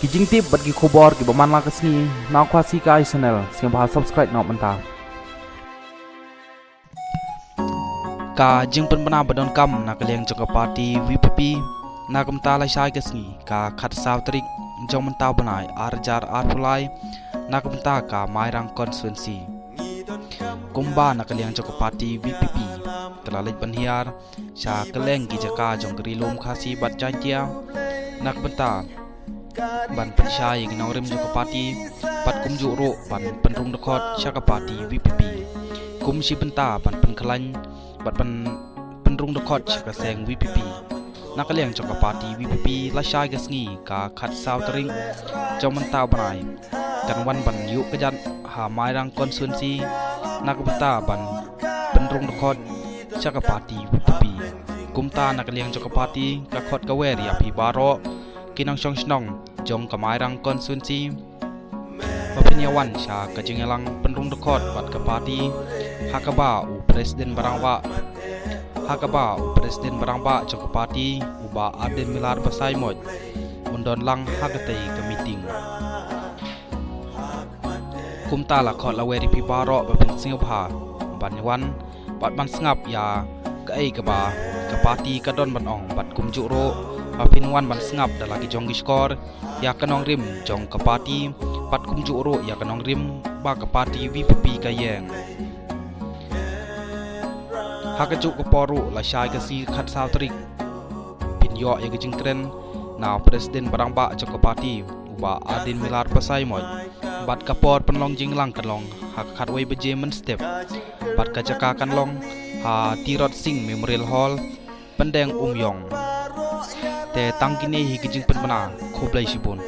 kijing tip bat gi khobor gi baman la kasni na khwasi kai channel siang ba subscribe nok manta ka jing pen bana badon kam na kaleng jok party VPP na kam ta la shai kasni ka khat saw trik jong manta banai arjar arpulai na kam ta ka mairang constituency kumba na kaleng jok party VPP telalej banhiar sha kaleng gi jaka jong grilum khasi bat jantia na kam ta ban pensyai yang nongrim joko parti pat kum juro ban penrung dekot syaka parti VPP kum si benta ban penkelan bat penrung dekot syaka seng VPP nakaliang joko parti VPP la syai gasngi ka khat saw tering jong menta banai kan wan ban yuk kejat ha mairang konstituensi nak benta ban penrung dekot syaka parti VPP kumta nakaliang joko parti ka khot ka wer ya pi baro kinang song snong jong kamairang konstituensi Papinyawan sya kajingelang penrung dekot bat ke parti hakaba u presiden barangba jong ke parti uba Aden Milar Basai Moj undon lang hagatei ke meeting kumta la khot la weri pi baro babin singapha banyawan bat ban sngap ya ke ai ke ba ke parti ka don ban ong bat kum juro Papinwan ban sengap dalagi jong giskor ya kanong rim jong ke parti pat kum juro ya kanong rim ba ke parti VPP kayeng hakajuk ke poru la syai ke si khat saw trik pin yo ya gejing tren na presiden barang ba jong ke parti uba Aden Milar Basai Moj bat kapor penlong jinglang kanlong hak khat wei beje men step bat kajaka kanlong ha Tirot Singh Memorial Hall pendeng Yong te tangkini higijing penbana khoblai sibun